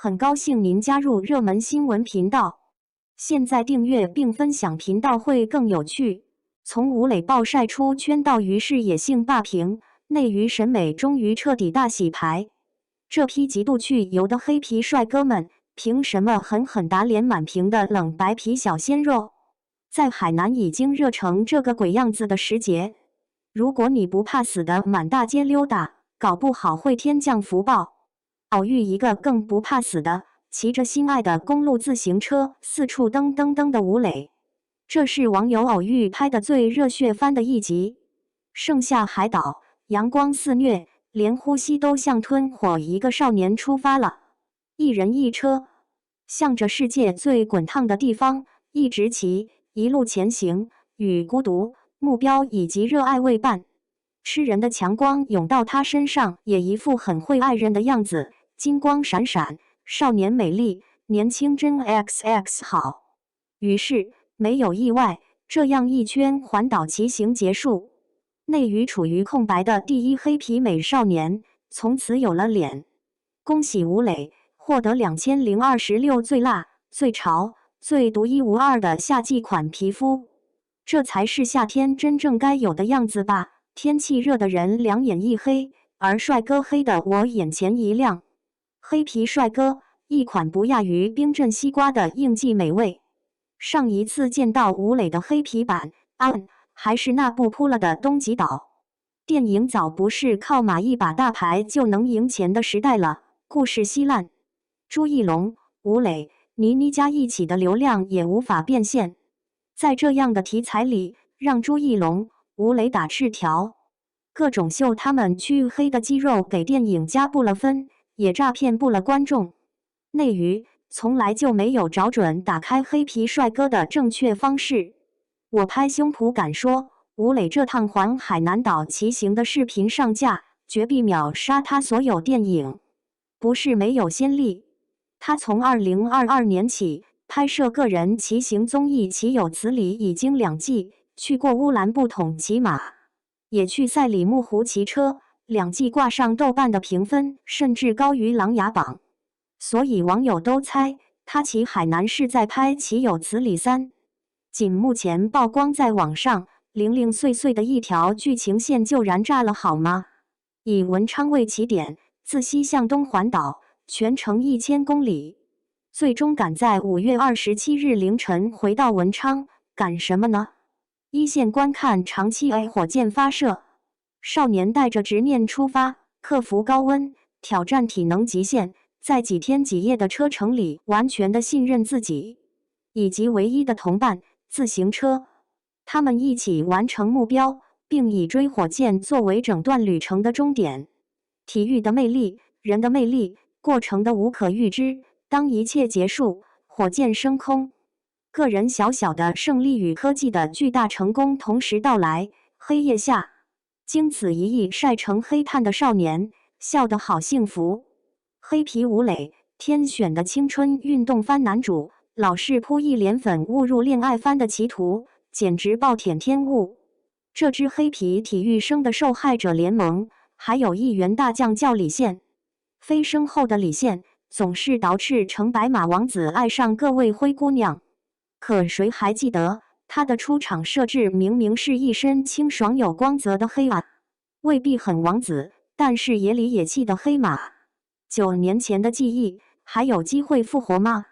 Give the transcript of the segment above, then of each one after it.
很高兴您加入热门新闻频道。现在订阅并分享频道会更有趣。从吴磊爆晒出圈到于是野性霸屏，内娱审美终于彻底大洗牌。这批极度去油的黑皮帅哥们，凭什么狠狠打脸满屏的冷白皮小鲜肉？在海南已经热成这个鬼样子的时节，如果你不怕死的满大街溜达，搞不好会天降福报。偶遇一个更不怕死的，骑着心爱的公路自行车四处噔噔噔的吴磊。这是网友偶遇拍的最热血番的一集。盛夏海岛，阳光肆虐，连呼吸都像吞火。一个少年出发了，一人一车，向着世界最滚烫的地方一直骑，一路前行，与孤独、目标以及热爱为伴。吃人的强光涌到他身上，也一副很会爱人的样子，金光闪闪，少年美丽，年轻真 XX 好。于是没有意外，这样一圈环岛骑行结束，内娱处于空白的第一黑皮美少年从此有了脸。恭喜吴磊获得2026最辣、最潮、最独一无二的夏季款皮肤，这才是夏天真正该有的样子吧。天气热的人两眼一黑，而帅哥黑的我眼前一亮。黑皮帅哥，一款不亚于冰镇西瓜的应季美味。上一次见到吴磊的黑皮版，还是那部扑了的东极岛。电影早不是靠码一把大牌就能赢钱的时代了，故事稀烂。朱一龙、吴磊、倪妮加一起的流量也无法变现。在这样的题材里，让朱一龙、吴磊打赤条，各种秀他们黢黑的肌肉，给电影加不了分，也诈骗不了观众。内娱从来就没有找准打开黑皮帅哥的正确方式。我拍胸脯敢说，吴磊这趟环海南岛骑行的视频上架，绝必秒杀他所有电影。不是没有先例，他从2022年起拍摄个人骑行综艺《岂有此理》已经2季。去过乌兰布统骑马，也去赛里木湖骑车，2季挂上豆瓣的评分甚至高于琅琊榜，所以网友都猜他骑海南是在拍《岂有此理3》。仅目前曝光在网上零零碎碎的一条剧情线就燃炸了好吗？以文昌为起点，自西向东环岛，全程1000公里，最终赶在5月27日凌晨回到文昌，赶什么呢？一线观看长期 A 火箭发射，少年带着执念出发，克服高温，挑战体能极限，在几天几夜的车程里完全的信任自己以及唯一的同伴自行车，他们一起完成目标，并以追火箭作为整段旅程的终点。体育的魅力，人的魅力，过程的无可预知，当一切结束，火箭升空，个人小小的胜利与科技的巨大成功同时到来。黑夜下，经此一役晒成黑炭的少年，笑得好幸福。黑皮吴磊，天选的青春运动番男主，老是扑一脸粉误入恋爱番的歧途，简直暴殄天物。这支黑皮体育生的受害者联盟，还有一员大将叫李现。飞升后的李现，总是捯饬成白马王子爱上各位灰姑娘。可谁还记得他的出场设置明明是一身清爽有光泽的黑马，未必很王子，但是野里野气的黑马。9年前的记忆还有机会复活吗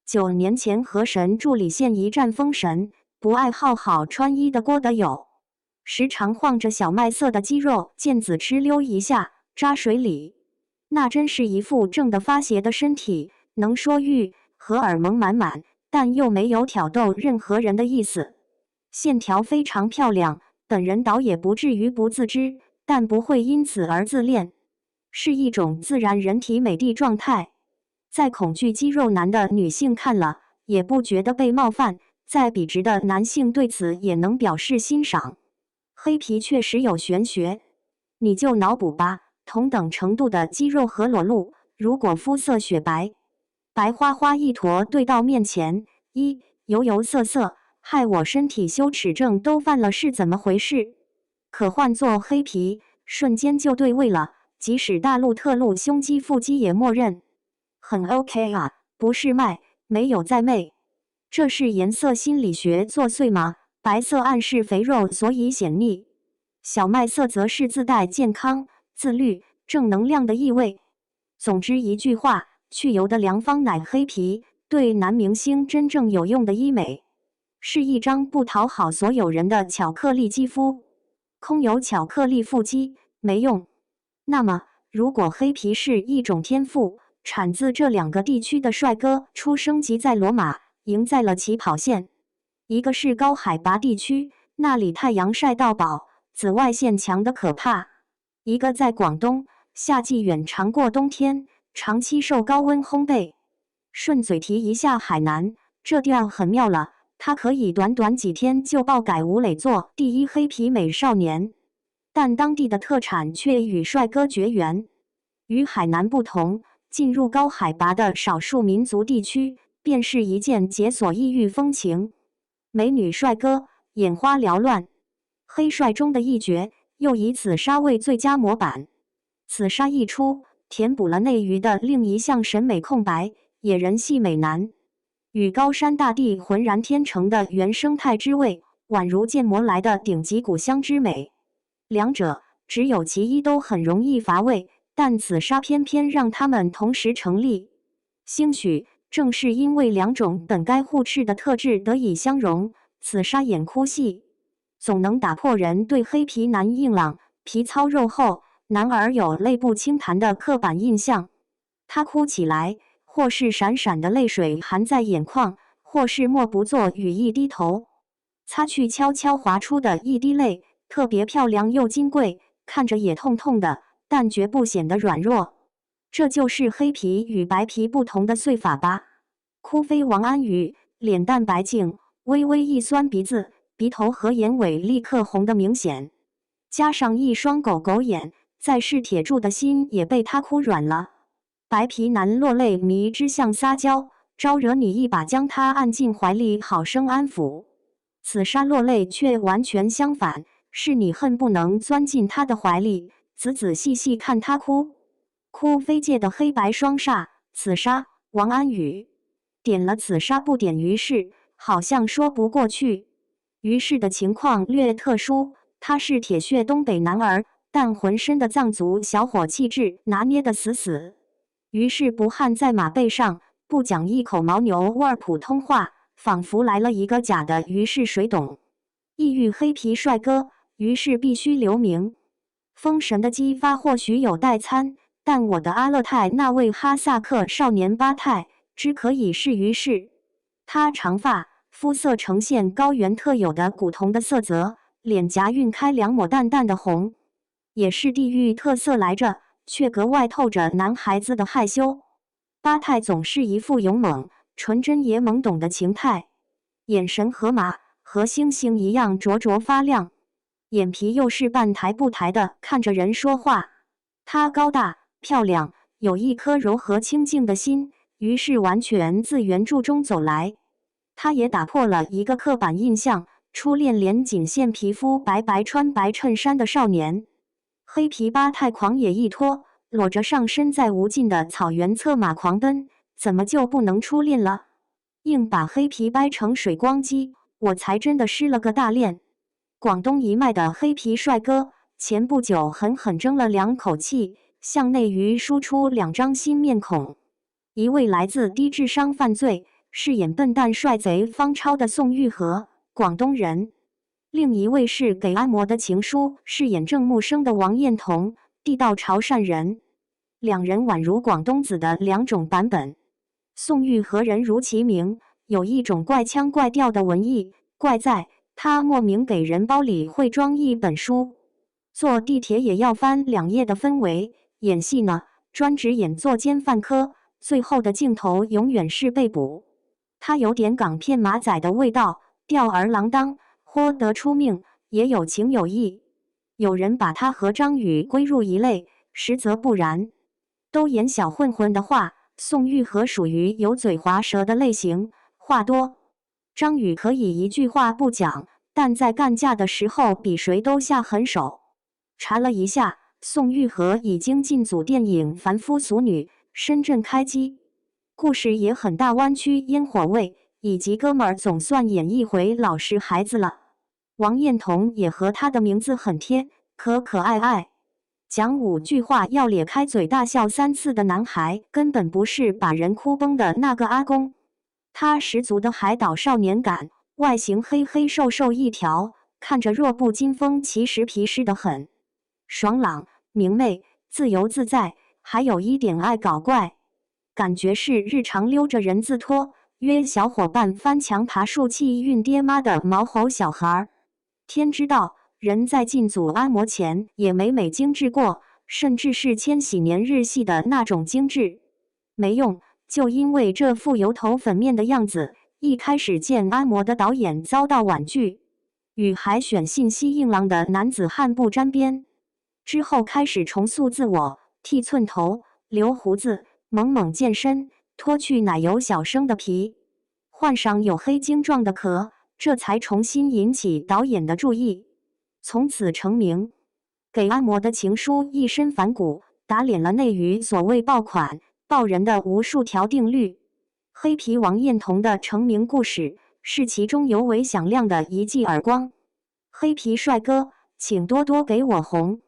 ？9年前河神助李现一战封神，不爱好好穿衣的郭德友，时常晃着小麦色的肌肉，见子吃溜一下扎水里，那真是一副正的发邪的身体，能说欲荷尔蒙满满，但又没有挑逗任何人的意思，线条非常漂亮，本人倒也不至于不自知，但不会因此而自恋，是一种自然人体美的状态。在恐惧肌肉男的女性看了也不觉得被冒犯，在笔直的男性对此也能表示欣赏。黑皮确实有玄学，你就脑补吧，同等程度的肌肉和裸露，如果肤色雪白，白花花一坨对到面前，油油涩涩，害我身体羞耻症都犯了是怎么回事？可换做黑皮，瞬间就对位了，即使大陆特录胸肌腹肌也默认。很 OK 啊，不是卖，没有在媚。这是颜色心理学作祟吗？白色暗示肥肉，所以显腻；小麦色则是自带健康、自律、正能量的意味。总之一句话，去油的良方乃黑皮，对男明星真正有用的医美，是一张不讨好所有人的巧克力肌肤。空有巧克力腹肌没用。那么，如果黑皮是一种天赋，产自这两个地区的帅哥出生即在罗马，赢在了起跑线。一个是高海拔地区，那里太阳晒到饱，紫外线强得可怕；一个在广东，夏季远长过冬天，长期受高温烘焙。顺嘴提一下海南，这地儿很妙了，他可以短短几天就爆改吴磊做第一黑皮美少年，但当地的特产却与帅哥绝缘。与海南不同，进入高海拔的少数民族地区，便是一件解锁异域风情。美女帅哥眼花缭乱，黑帅中的一绝，又以紫砂为最佳模板。紫砂一出，填补了内娱的另一项审美空白，野人系美男。与高山大地浑然天成的原生态之味，宛如建模来的顶级古香之美。两者只有其一都很容易乏味，但紫砂偏偏让它们同时成立。兴许正是因为两种本该互斥的特质得以相融，紫砂眼哭戏总能打破人对黑皮男硬朗、皮糙肉厚、男儿有泪不轻弹的刻板印象。他哭起来，或是闪闪的泪水含在眼眶，或是默不作语一低头，擦去悄悄滑出的一滴泪，特别漂亮又金贵，看着也痛痛的，但绝不显得软弱。这就是黑皮与白皮不同的碎法吧。哭飞王安宇，脸蛋白净，微微一酸鼻子，鼻头和眼尾立刻红得明显，加上一双狗狗眼，再是铁柱的心也被他哭软了。白皮男落泪迷之像撒娇，招惹你一把将他按进怀里，好生安抚。紫砂落泪却完全相反，是你恨不能钻进他的怀里，仔仔细细看他哭。哭飞界的黑白双煞，紫砂王安宇点了紫砂不点于是，好像说不过去。于是的情况略特殊，他是铁血东北男儿，但浑身的藏族小伙气质拿捏得死死。于是不汉在马背上，不讲一口牦牛味儿普通话，仿佛来了一个假的于是谁懂。异域黑皮帅哥，于是必须留名。封神的激发或许有代餐，但我的阿勒泰那位哈萨克少年巴泰之可以是于是。他长发，肤色呈现高原特有的古铜的色泽，脸颊晕开两抹淡淡的红，也是地域特色来着，却格外透着男孩子的害羞。巴泰总是一副勇猛、纯真也懵懂的情态，眼神和马和星星一样灼灼发亮，眼皮又是半抬不抬的看着人说话。她高大漂亮，有一颗柔和清净的心，于是完全自原著中走来。她也打破了一个刻板印象，初恋连仅限皮肤白白穿白衬衫的少年。黑皮巴泰狂野一脱，裸着上身在无尽的草原策马狂奔，怎么就不能初恋了？硬把黑皮掰成水光肌，我才真的失了个大恋。广东一脉的黑皮帅哥，前不久狠狠争了两口气，向内娱输出两张新面孔。一位来自低智商犯罪，饰演笨蛋帅贼方超的宋玉和，广东人；另一位是给安摩的情书，饰演郑木生的王艳彤，地道潮汕人。两人宛如广东子的两种版本。宋玉和人如其名，有一种怪腔怪调的文艺，怪在他莫名给人包里会装一本书，坐地铁也要翻2页的氛围。演戏呢，专职演作奸犯科，最后的镜头永远是被捕。他有点港片马仔的味道，吊儿郎当，豁得出命，也有情有义。有人把他和张宇归入一类，实则不然。都演小混混的话，宋玉和属于油嘴滑舌的类型，话多。张宇可以一句话不讲，但在干架的时候比谁都下狠手。查了一下，宋玉和已经进组电影《凡夫俗女》，深圳开机。故事也很大弯曲烟火味，以及哥们儿总算演一回老实孩子了。王彦彤也和他的名字很贴，可可爱爱。讲5句话要咧开嘴大笑3次的男孩，根本不是把人哭崩的那个阿公。他十足的海岛少年感，外形黑黑瘦瘦一条，看着弱不禁风，其实皮实得很，爽朗、明媚、自由自在，还有一点爱搞怪，感觉是日常溜着人字拖，约小伙伴翻墙爬树气运爹妈的毛猴小孩。天知道，人在进组按摩前也每每精致过，甚至是千禧年日系的那种精致。没用，就因为这副油头粉面的样子，一开始见按摩的导演遭到婉拒，与海选信息硬朗的男子汉不沾边。之后开始重塑自我，剃寸头，留胡子，猛猛健身，脱去奶油小生的皮，换上有黑精壮的壳，这才重新引起导演的注意，从此成名。给按摩的情书一身反骨，打脸了内娱所谓爆款爆人的无数条定律。黑皮王彦彤的成名故事是其中尤为响亮的一记耳光。黑皮帅哥，请多多给我红。